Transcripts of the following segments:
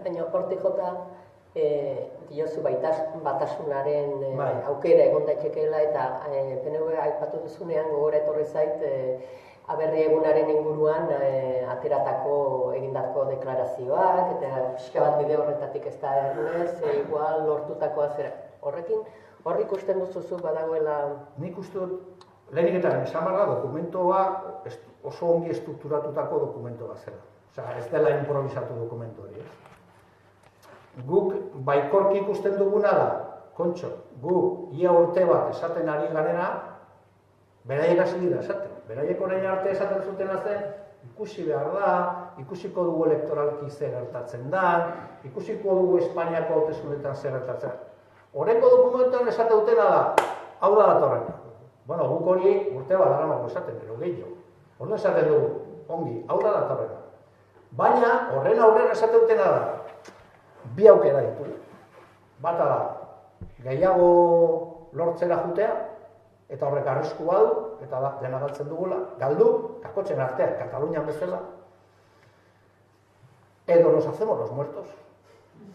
Baina hortik jota, diozu batasunaren aukera egon daitekeela, eta PNV aipatu duzunean gogora etorri zait aberri egunaren inguruan ateratako egindako deklarazioak, eta pixka bat bide horretatik ez da ernez, igual lortutakoa zera. Horri ikusten duzuzu badagoela... Nik uste dut, lehenik eta esan barra dokumentoa oso ongi estrukturatutako dokumentoa zela. Osea, ez dela improvisatu dokumentu hori, Guk baikorki ikusten duguna da, kontxo, guk ia urte bat esaten ari garena, beraiek hasi dira esaten. Beraiek orain arte esaten zutena zen, ikusi behar da, ikusiko dugu elektoralki zer gertatzen da, ikusiko dugu Espainiako hauteskundeetan zer gertatzen. Horrengo dokumentuan esate dutena da, hau da datorrena. Bueno, guk hori urte bat daramako esaten, gero gehiago. Orduan esaten dugu, ongi, hau da datorrena. Baina, horren aurrean esate dutena da, bi aukera ditu. Bata da, gehiago lortzera jutea, eta horrek arrisku badu, eta da, dena galtzen dugula, galdu, kakotzen artean, Katalunian bezala, edo nos hacemos los muertos.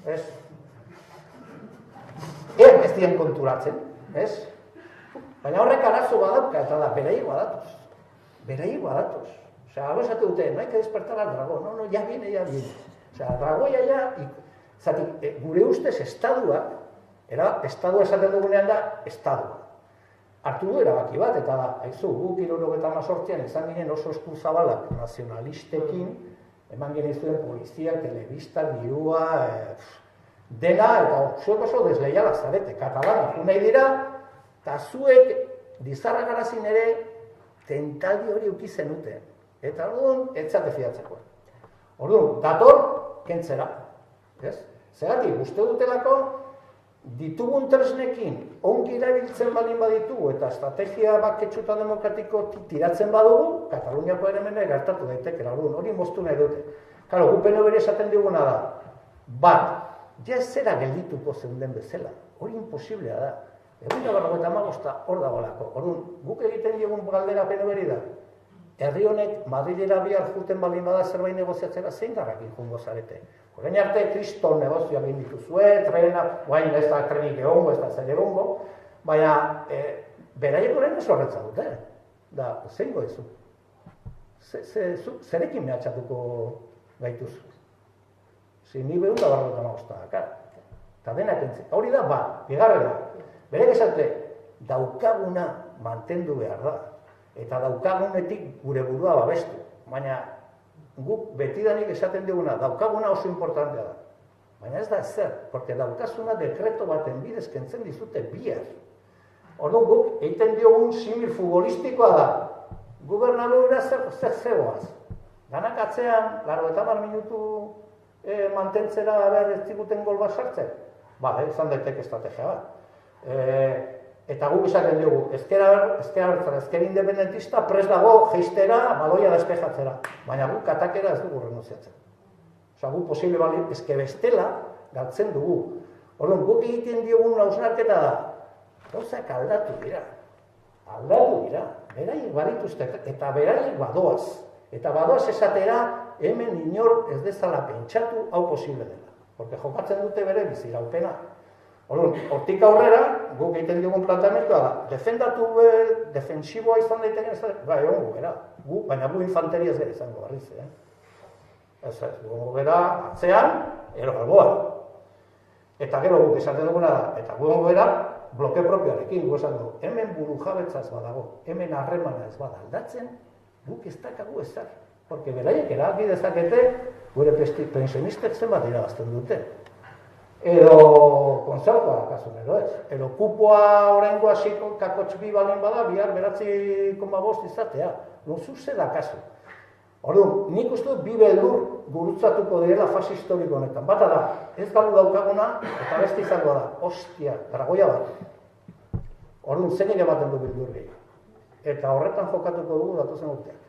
Ez dien konturatzen, ez? Baina horrek arazo badauka, eta da, beraiek badatoz. Beraiek badatoz. Osea, hau esate dute, no hay que despertar al dragón. No, ya viene, ya viene. Osea, dragoia ja, zatik, gure ustez estaduak, estadua esaten dugunean da, estadua. Hartu du erabaki bat, eta da, haizu, guk 1978an izan ginen oso eskuzabalak nazionalistekin, eman genizuen polizia, telebista, dirua, dena, eta zuek oso desleialak zarete, katalanak nahi dira, eta zuek dizarra garazin ere tentaldi hori uki zenuten. Eta orduan, etzate fiatzeko. Orduan, dator, kentzera. Zeratik, uste dutelako, ditugun tresnekin ongi erabiltzen balin baditugu eta estrategia baketsuta demokratiko tiratzen badugu, Kataluniako ere mene gertatu daiteke, hori moztu nahi dute. Karo, gupen hori esaten diguna da, bat, ja zera geldituko zeunden bezala, hori imposiblea da. Egun da barroeta magosta hor dagoelako. Orduan, guk egiten diogun galdera penoberi da, herri honek Madrilera bihar juten balin bada zerbait negoziatzera zein darrakin jungo zarete. Orain arte, kriston negozioa egin dituzue, trena, guain ez da trenik egongo, ez da zer egongo, baina beraiek orain ez horretza dute. Da, zein goezu? Zerekin mehatxatuko gaituzu? Ni behun da barroeta magosta dakar. Eta denak entzien. Hori da, bigarrena. Berek esate, daukaguna mantendu behar da. Eta daukagunetik gure burua babestu. Baina guk betidanik esaten diguna, daukaguna oso importantea da. Baina ez da ezer, porque daukazuna dekreto baten bidez kentzen dizute bihar. Orduan guk egiten diogun simil futbolistikoa da. Gubernadura zer zegoaz. Danak atzean, 80 minutu mantentzera ez diguten gol bat sartzen. Izan daiteke estrategia bat. Eta guk esaten dugu, ezker independentista prest dago jeistera, baloia despejatzera. Baina guk atakera ez dugu renuziatzen. Osa, guk posible bali, ezke bestela galtzen dugu. Orduan, guk egiten diogun hausnarketa da, gauzak aldatu dira. Aldatu dira. Beraiek badituzte, eta beraiek badoaz. Eta badoaz esatera, hemen inor ez dezala pentsatu hau posible dela. Porque jokatzen dute bere biziraupena. Orduan, hortik aurrera, guk egiten dugun planteamentua da, defendatu defensiboa izan daiteken ez da, egongo gara, baina gu infanteria ez gara izango barriz, egongo gara atzean, ero alboan. Eta gero guk esaten duguna da, eta gu egongo gara, bloke propioarekin, gu esan dugu, hemen buru jabetzaz badago, hemen harremana ez bada aldatzen, guk ez dakagu ezar. Porque beraiek erabaki dezakete, gure pensionistek zenbat irabazten dute. Edo kontzertua kasun edo ez. Edo kupoa oraingo hasiko kakotx bi balin bada, bihar 9,5 izatea. Luzu ze da kasu. Orduan, nik uste dut bi beldur gurutzatuko direla fase historiko honetan. Bata da, ez galu daukaguna, eta beste izango da, ostia, dragoia bat. Orduan, zeinek ematen du bildur gehi. Eta horretan jokatuko dugu datozen urteak.